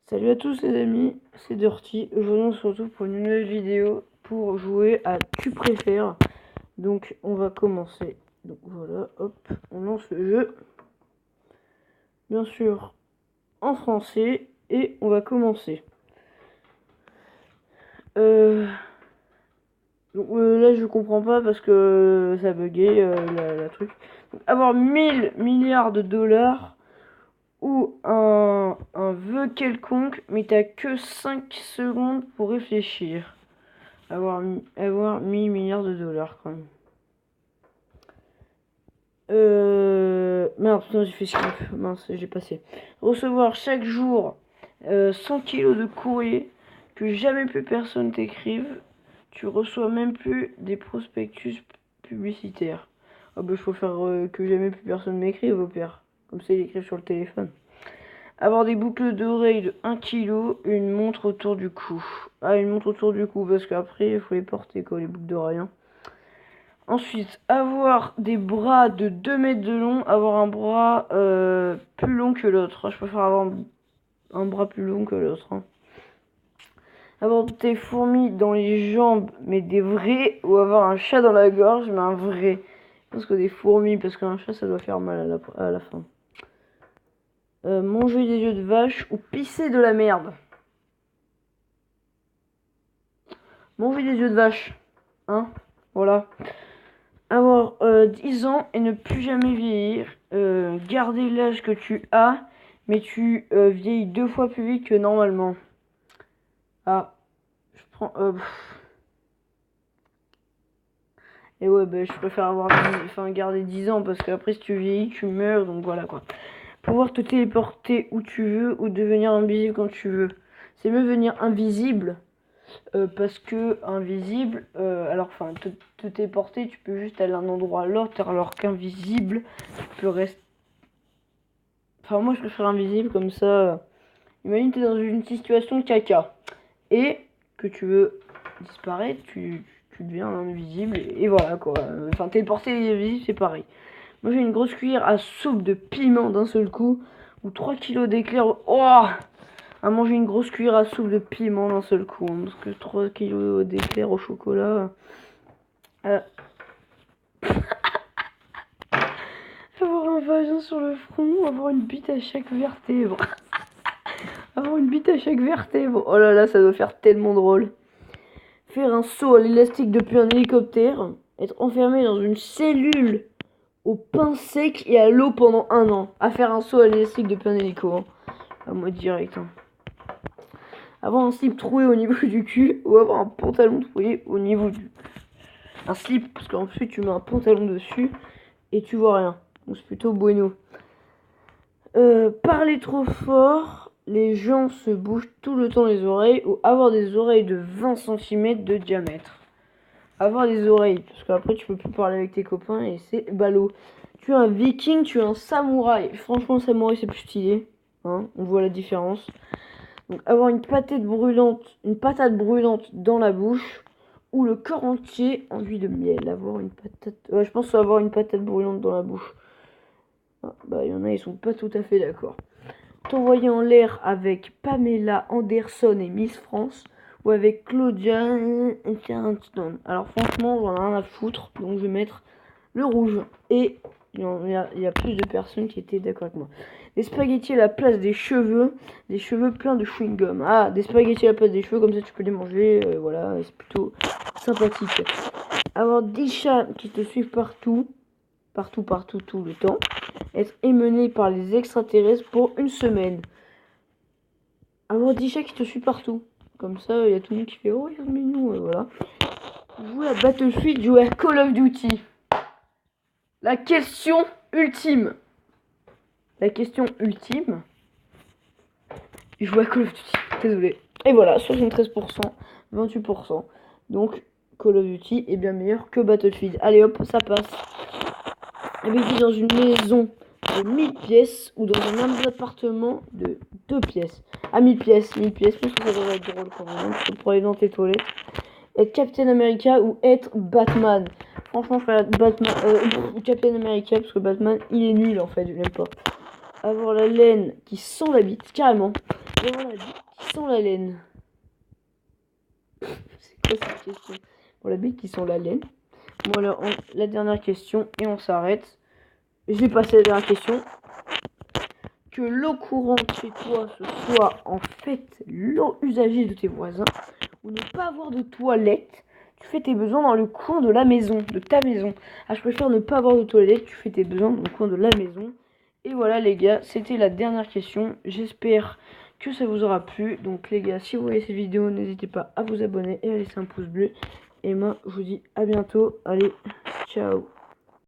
Salut à tous les amis, c'est Dirty. Aujourd'hui on se retrouve pour une nouvelle vidéo pour jouer à Tu préfères. Donc on va commencer. Donc voilà, hop, on lance le jeu. Bien sûr en français et on va commencer. Là je comprends pas parce que ça a bugué la truc. Donc, avoir 1000 milliards de dollars ou un vœu quelconque, mais t'as que 5 secondes pour réfléchir. Avoir 1000 milliards de dollars quand même. Merde, putain, j'ai fait skip. Mince, j'ai passé. Recevoir chaque jour 100 kilos de courrier que jamais plus personne t'écrive. Tu reçois même plus des prospectus publicitaires. Ah bah, il faut faire que jamais plus personne m'écrive au pire. Comme ça, ils écrivent sur le téléphone. Avoir des boucles d'oreilles de 1 kg, une montre autour du cou. Ah, une montre autour du cou, parce qu'après, il faut les porter, quoi, les boucles d'oreilles. Hein. Ensuite, avoir des bras de 2 mètres de long, avoir un bras plus long que l'autre. Je préfère avoir un bras plus long que l'autre. Hein. Avoir des fourmis dans les jambes, mais des vrais, ou avoir un chat dans la gorge, mais un vrai. Parce que des fourmis, parce qu'un chat, ça doit faire mal à la fin. Manger des yeux de vache ou pisser de la merde. Manger des yeux de vache. Hein, voilà. Avoir 10 ans et ne plus jamais vieillir. Garder l'âge que tu as, mais tu vieillis 2 fois plus vite que normalement. Ah, je prends... Et ouais, bah, je préfère garder 10 ans, parce qu'après, si tu vieillis, tu meurs, donc voilà, quoi. Pouvoir te téléporter où tu veux, ou devenir invisible quand tu veux. C'est mieux devenir invisible, parce que invisible, te téléporter, tu peux juste aller d'un endroit à l'autre, alors qu'invisible, tu peux rester... Enfin, moi, je préfère invisible, comme ça... Imagine, tu es dans une situation de caca, et que tu veux disparaître, tu deviens invisible, et voilà, quoi. Enfin, téléporter et invisible, c'est pareil. Moi, j'ai une grosse cuillère à soupe de piment d'un seul coup, ou 3 kilos d'éclairs... Oh, à manger une grosse cuillère à soupe de piment d'un seul coup, hein, parce que 3 kilos d'éclairs au chocolat... Avoir un vagin sur le front, avoir une bite à chaque vertèbre. Avoir une bite à chaque vertèbre. Oh là là, ça doit faire tellement drôle. Faire un saut à l'élastique depuis un hélicoptère. Être enfermé dans une cellule au pain sec et à l'eau pendant 1 an. À faire un saut à l'élastique depuis un hélico. Hein. À moi direct. Hein. Avoir un slip troué au niveau du cul ou avoir un pantalon troué au niveau du... Un slip, parce qu'ensuite tu mets un pantalon dessus et tu vois rien. Donc c'est plutôt bueno. Parler trop fort, les gens se bougent tout le temps les oreilles, ou avoir des oreilles de 20 cm de diamètre. Avoir des oreilles, parce qu'après tu peux plus parler avec tes copains et c'est ballot. Tu es un viking, tu es un samouraï. Franchement, samouraï c'est plus stylé. Hein, on voit la différence. Donc avoir une patate brûlante dans la bouche, ou le corps entier enduit de miel. Avoir une patate... je pense avoir une patate brûlante dans la bouche. Ah, bah il y en a, ils sont pas tout à fait d'accord. T'envoyer en l'air avec Pamela Anderson et Miss France, ou avec Claudia et Sharon. Alors franchement, j'en ai rien à foutre, donc je vais mettre le rouge. Et il y a plus de personnes qui étaient d'accord avec moi. Des spaghettis à la place des cheveux pleins de chewing-gum. Ah, des spaghettis à la place des cheveux, comme ça tu peux les manger, voilà, c'est plutôt sympathique. Avoir 10 chats qui te suivent partout, tout le temps. Être émené par les extraterrestres pour 1 semaine. Avoir 10 chats qui te suivent partout. Comme ça, il y a tout le monde qui fait « Oh, c'est mignon », et voilà. Jouer à Battlefield, jouer à Call of Duty. La question ultime. Jouer à Call of Duty. Désolé. Et voilà, 73%, 28%. Donc, Call of Duty est bien meilleur que Battlefield. Allez hop, ça passe. Habiter dans une maison de 1000 pièces ou dans un appartement de 2 pièces. À 1000 pièces, je pense que ça devrait être drôle quand même, pour aller dans tes toilettes. Être Captain America ou être Batman. Franchement, je ferais Batman, Captain America, parce que Batman, il est nul en fait, je l'aime pas. Avoir la laine qui sent la bite, carrément. Dans la bite qui sent la laine. C'est quoi cette question? Bon, la bite qui sent la laine. Bon, alors, la dernière question, et on s'arrête. J'ai passé la dernière question. Que l'eau courante chez toi ce soit en fait l'eau usagée de tes voisins, ou ne pas avoir de toilette, tu fais tes besoins dans le coin de la maison, de ta maison. Ah, je préfère ne pas avoir de toilette, tu fais tes besoins dans le coin de la maison. Et voilà les gars, c'était la dernière question. J'espère que ça vous aura plu. Donc les gars, si vous voyez cette vidéo, n'hésitez pas à vous abonner et à laisser un pouce bleu. Et moi, je vous dis à bientôt. Allez, ciao.